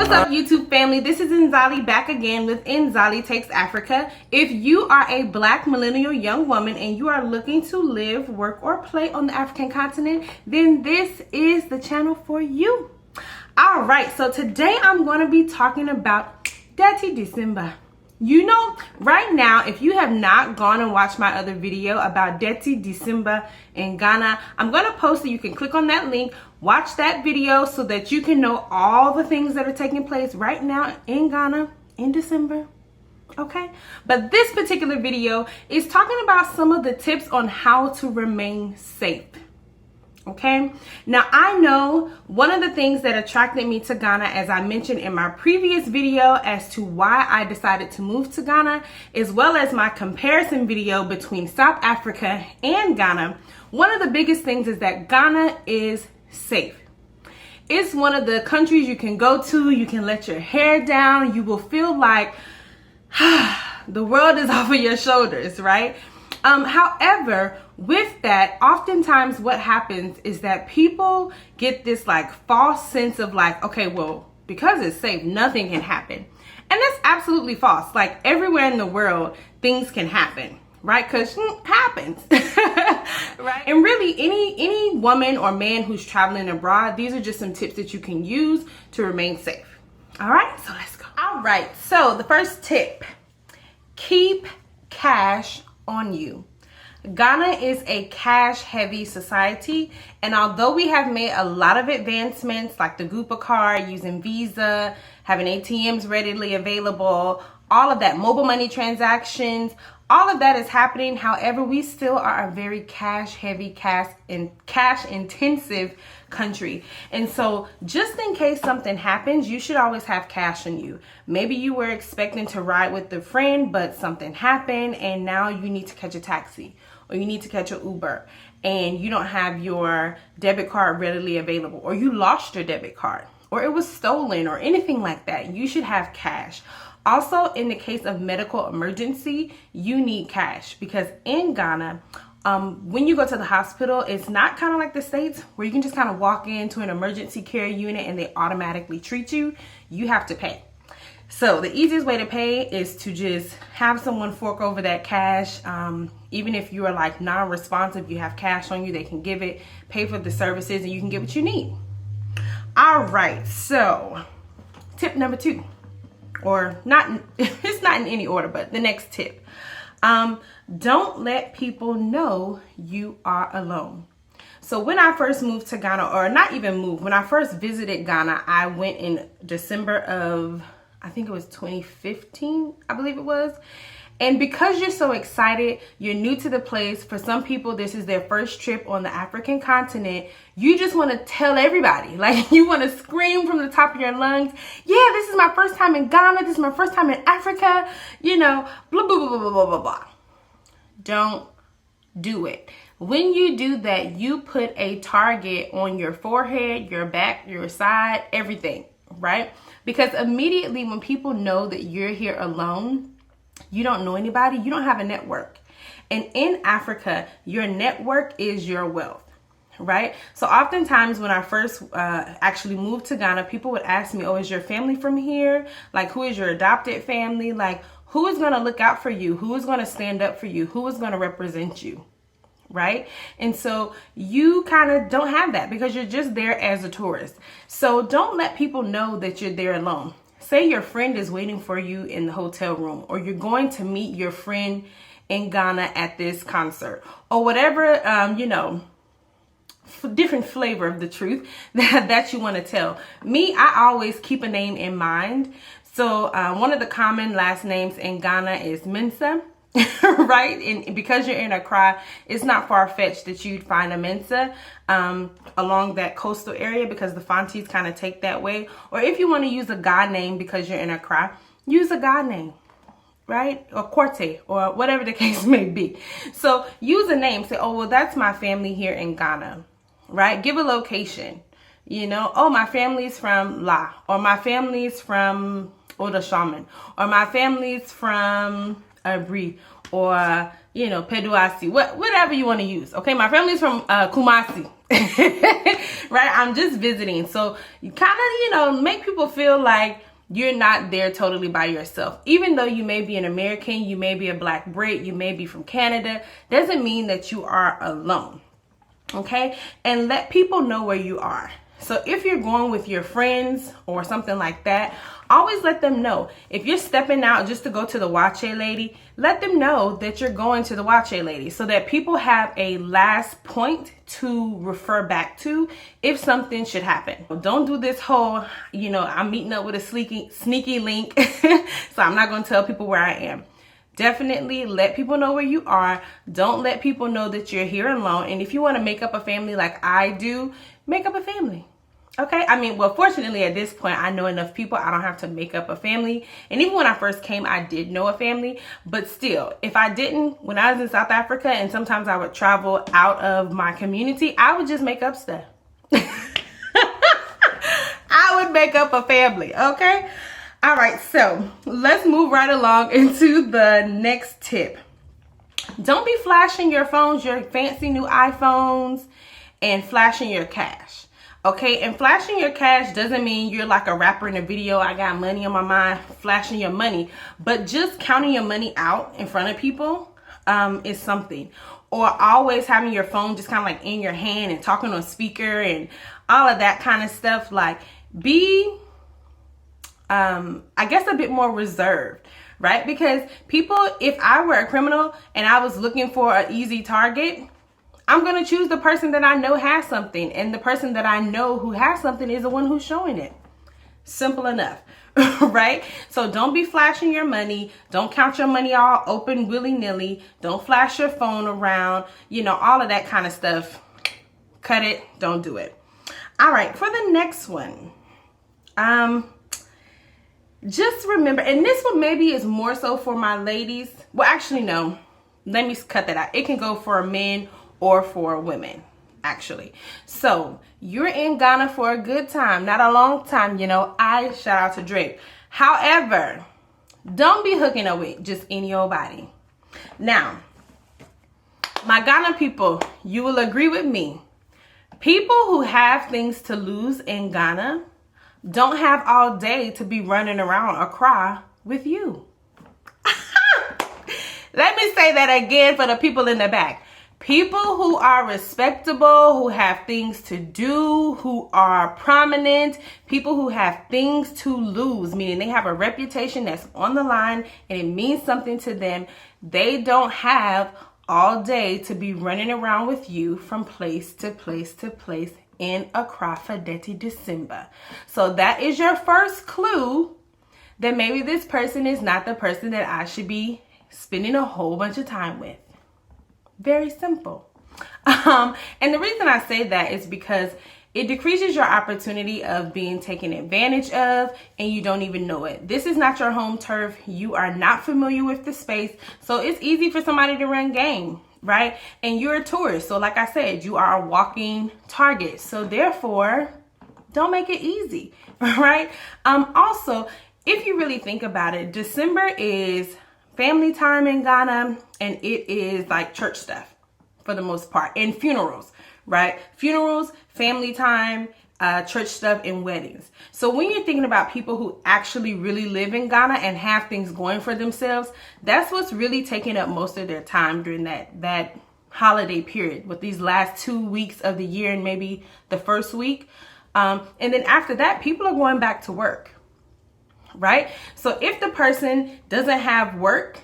What's up, YouTube family? This is Nzali back again with Nzali Takes Africa. If you are a Black millennial young woman and you are looking to live, work, or play on the African continent, then this is the channel for you. All right, so today I'm going to be talking about Dirty December. You know, right now, if you have not gone and watched my other video about Dirty December in Ghana, I'm going to post it. You can click on that link, watch that video so that you can know all the things that are taking place right now in Ghana in December. Okay, but this particular video is talking about some of the tips on how to remain safe. Okay, now I know one of the things that attracted me to Ghana, as I mentioned in my previous video as to why I decided to move to Ghana, as well as my comparison video between South Africa and Ghana, one of the biggest things is that Ghana is safe. It's one of the countries you can go to, you can let your hair down, you will feel like the world is off of your shoulders, right? However, with that, oftentimes what happens is that people get this like false sense of like, okay, well, because it's safe, nothing can happen. And that's absolutely false. Like everywhere in the world, things can happen, right? Because happens, right? And really any woman or man who's traveling abroad, these are just some tips that you can use to remain safe. All right, so let's go. All right, so the first tip, keep cash on you. Ghana is a cash heavy society, and although we have made a lot of advancements like the Gupa card, using Visa, having ATMs readily available, all of that, mobile money transactions, all of that is happening. However, we still are a very cash heavy, cash intensive country. And so just in case something happens, you should always have cash on you. Maybe you were expecting to ride with a friend, but something happened and now you need to catch a taxi or you need to catch an Uber and you don't have your debit card readily available, or you lost your debit card, or it was stolen, or anything like that. You should have cash. Also, in the case of medical emergency, you need cash, because in Ghana, when you go to the hospital, it's not kind of like the States where you can just kind of walk into an emergency care unit and they automatically treat you. You have to pay. So the easiest way to pay is to just have someone fork over that cash. Even if you are like non-responsive, you have cash on you, they can give it, pay for the services, and you can get what you need. All right, so tip number 2. Or not, it's not in any order, but the next tip. Don't let people know you are alone. So when I first moved to Ghana, or not even moved, when I first visited Ghana, I went in December of, I think it was 2015, I believe it was. And because you're so excited, you're new to the place. For some people, this is their first trip on the African continent. You just want to tell everybody, like you want to scream from the top of your lungs, yeah, this is my first time in Ghana. This is my first time in Africa, you know, blah, blah, blah, blah, blah, blah, blah. Don't do it. When you do that, you put a target on your forehead, your back, your side, everything, right? Because immediately when people know that you're here alone, you don't know anybody, you don't have a network. And in Africa, your network is your wealth, right? So oftentimes when I first actually moved to Ghana, people would ask me, oh, is your family from here? Like, who is your adopted family? Like, who is going to look out for you? Who is going to stand up for you? Who is going to represent you? Right? And so you kind of don't have that because you're just there as a tourist. So don't let people know that you're there alone. Say your friend is waiting for you in the hotel room, or you're going to meet your friend in Ghana at this concert, or whatever, you know, different flavor of the truth that you want to tell. Me, I always keep a name in mind. So one of the common last names in Ghana is Mensah. Right? And because you're in Accra, it's not far-fetched that you'd find a Mensa along that coastal area, because the Fantis kind of take that way. Or if you want to use a God name because you're in Accra, use a God name, right? Or Corte, or whatever the case may be. So use a name. Say, oh, well, that's my family here in Ghana, right? Give a location. You know, oh, my family's from La, or my family's from Oda Shaman, or my family's from Brie, or you know, Peduasi, whatever you want to use. Okay, my family's from Kumasi. Right? I'm just visiting. So you kind of, make people feel like you're not there totally by yourself. Even though you may be an American, you may be a Black Brit, you may be from Canada, doesn't mean that you are alone. Okay? And let people know where you are. So if you're going with your friends or something like that, always let them know. If you're stepping out just to go to the Watch Lady, let them know that you're going to the Watch Lady so that people have a last point to refer back to if something should happen. Don't do this whole, I'm meeting up with a sneaky link, so I'm not going to tell people where I am. Definitely let people know where you are. Don't let people know that you're here alone. And if you want to make up a family like I do, make up a family. Okay? Fortunately at this point, I know enough people. I don't have to make up a family. And even when I first came, I did know a family. But still, if I didn't, when I was in South Africa and sometimes I would travel out of my community, I would just make up stuff. I would make up a family. Okay? All right, so let's move right along into the next tip. Don't be flashing your phones, your fancy new iPhones, and flashing your cash. Okay, and flashing your cash doesn't mean you're like a rapper in a video, I got money on my mind, flashing your money. But just counting your money out in front of people is something. Or always having your phone just kind of like in your hand and talking on speaker and all of that kind of stuff. Like, be I guess a bit more reserved, right? Because people, if I were a criminal and I was looking for an easy target, I'm going to choose the person that I know has something. And the person that I know who has something is the one who's showing it. Simple enough, right? So don't be flashing your money. Don't count your money all open willy-nilly. Don't flash your phone around, all of that kind of stuff. Cut it. Don't do it. All right, for the next one. Just remember, and this one maybe is more so for my ladies. Well, actually, no. Let me cut that out. It can go for men or for women, actually. So, you're in Ghana for a good time, not a long time, I shout out to Drake. However, don't be hooking up with just any old body. Now, my Ghana people, you will agree with me. People who have things to lose in Ghana don't have all day to be running around Accra with you. Let me say that again for the people in the back. People who are respectable, who have things to do, who are prominent, people who have things to lose, meaning they have a reputation that's on the line and it means something to them. They don't have all day to be running around with you from place to place to place in Accra for Dirty December. So that is your first clue that maybe this person is not the person that I should be spending a whole bunch of time with. Very simple. And the reason I say that is because it decreases your opportunity of being taken advantage of and you don't even know it. This is not your home turf. You are not familiar with the space. So it's easy for somebody to run game, right? And you're a tourist. So like I said, you are a walking target. So therefore, don't make it easy, right? Also, if you really think about it, December is family time in Ghana, and it is like church stuff for the most part, and funerals, right? Funerals, family time, church stuff, and weddings. So when you're thinking about people who actually really live in Ghana and have things going for themselves, that's what's really taking up most of their time during that holiday period, with these last 2 weeks of the year and maybe the first week. And then after that, people are going back to work. Right? So if the person doesn't have work,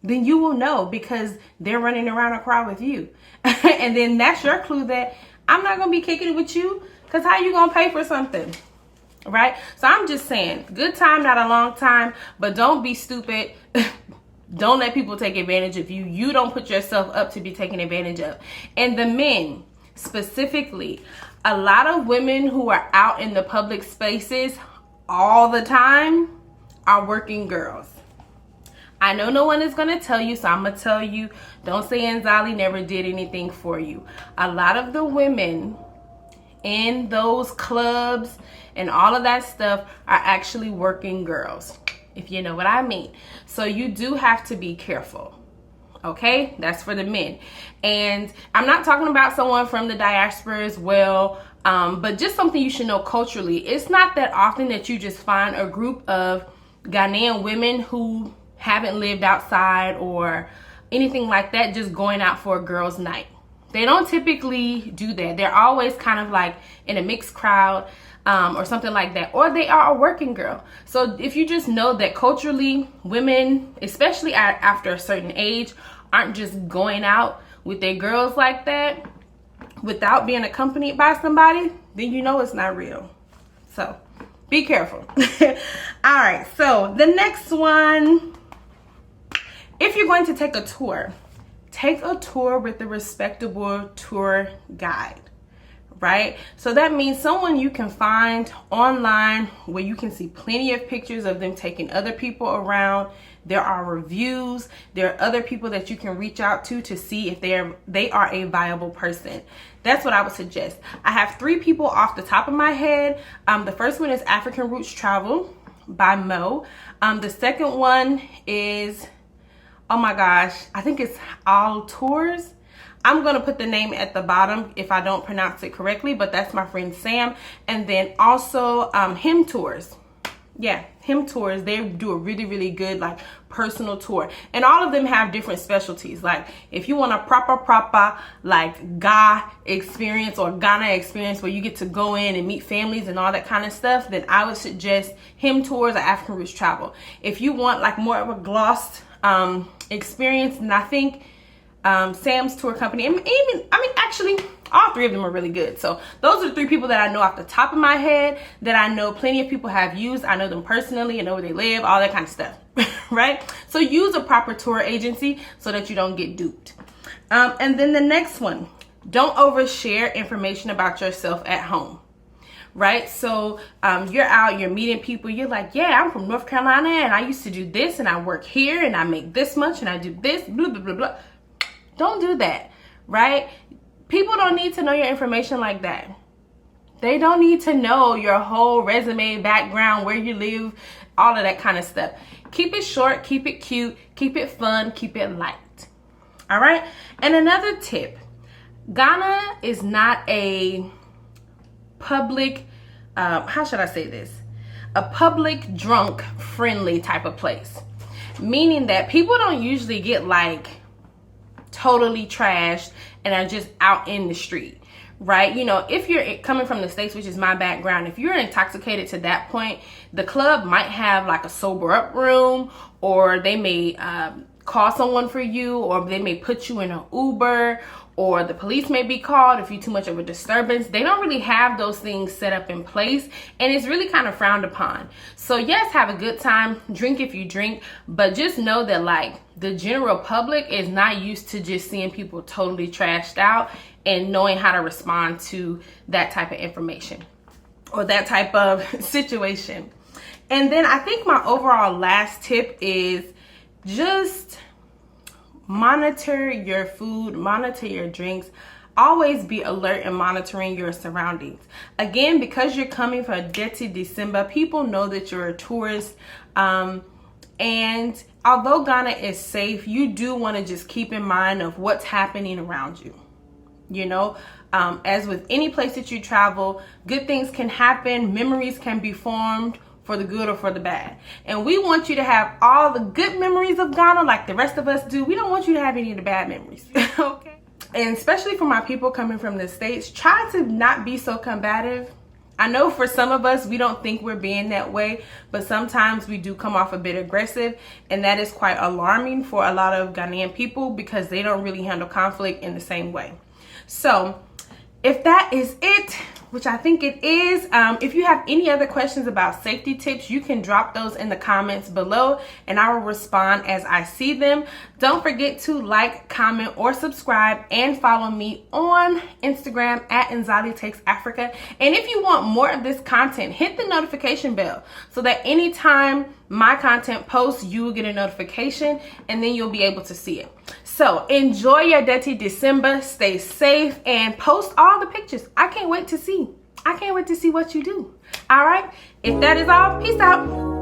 then you will know because they're running around Accra with you. And then that's your clue that I'm not going to be kicking it with you, because how you going to pay for something? Right? So I'm just saying, good time, not a long time, but don't be stupid. Don't let people take advantage of you. You don't put yourself up to be taken advantage of. And the men specifically, a lot of women who are out in the public spaces all the time are working girls. I know no one is going to tell you, so I'm going to tell you, don't say Nzali never did anything for you. A lot of the women in those clubs and all of that stuff are actually working girls, if you know what I mean. So you do have to be careful. Okay, that's for the men. And I'm not talking about someone from the diaspora as well, but just something you should know culturally. It's not that often that you just find a group of Ghanaian women who haven't lived outside or anything like that just going out for a girls' night. They don't typically do that. They're always kind of like in a mixed crowd, or something like that, or they are a working girl. So if you just know that culturally, women, especially after a certain age, aren't just going out with their girls like that without being accompanied by somebody, then you know it's not real. So be careful. All right, so the next one, if you're going to take a tour with a respectable tour guide. Right? So that means someone you can find online where you can see plenty of pictures of them taking other people around. There are reviews. There are other people that you can reach out to see if they are a viable person. That's what I would suggest. I have 3 people off the top of my head. The first one is African Roots Travel by Mo. The second one is, oh my gosh, I think it's All Tours. I'm going to put the name at the bottom if I don't pronounce it correctly, but that's my friend Sam. And then also Him Tours. Yeah, Him Tours. They do a really, really good like personal tour. And all of them have different specialties. Like if you want a proper like Ga experience or Ghana experience where you get to go in and meet families and all that kind of stuff, then I would suggest Him Tours or African Roots Travel. If you want like more of a glossed experience, and I think Sam's tour company, and even, I mean, actually all 3 of them are really good. So those are the 3 people that I know off the top of my head that I know plenty of people have used. I know them personally, I know where they live, all that kind of stuff. Right? So use a proper tour agency so that you don't get duped. And then the next one, don't overshare information about yourself at home. Right? So you're out, you're meeting people, you're like, yeah, I'm from North Carolina and I used to do this and I work here and I make this much and I do this, blah, blah, blah, blah. Don't do that, right? People don't need to know your information like that. They don't need to know your whole resume, background, where you live, all of that kind of stuff. Keep it short, keep it cute, keep it fun, keep it light. All right? And another tip, Ghana is not a public, how should I say this? A public drunk friendly type of place. Meaning that people don't usually get like totally trashed and are just out in the street, right? You know, if you're coming from the States, which is my background, if you're intoxicated to that point, the club might have like a sober up room, or they may call someone for you, or they may put you in an Uber, or the police may be called if you're too much of a disturbance. They don't really have those things set up in place, and it's really kind of frowned upon. So yes, have a good time, drink if you drink, but just know that like the general public is not used to just seeing people totally trashed out and knowing how to respond to that type of information or that type of situation. And then I think my overall last tip is just monitor your food, monitor your drinks. Always be alert and monitoring your surroundings. Again, because you're coming for a dirty December, people know that you're a tourist. And although Ghana is safe, you do want to just keep in mind of what's happening around you. You know, as with any place that you travel, good things can happen, memories can be formed for the good or for the bad. And we want you to have all the good memories of Ghana like the rest of us do. We don't want you to have any of the bad memories. Okay? And especially for my people coming from the States, try to not be so combative. I know for some of us, we don't think we're being that way, but sometimes we do come off a bit aggressive, and that is quite alarming for a lot of Ghanaian people because they don't really handle conflict in the same way. So if that is it, which I think it is, if you have any other questions about safety tips, you can drop those in the comments below and I will respond as I see them. Don't forget to like, comment, or subscribe, and follow me on Instagram at Nzali Takes Africa. And if you want more of this content, hit the notification bell so that anytime my content posts, you will get a notification and then you'll be able to see it. So enjoy your dirty December, stay safe, and post all the pictures. I can't wait to see what you do. All right, if that is all, peace out.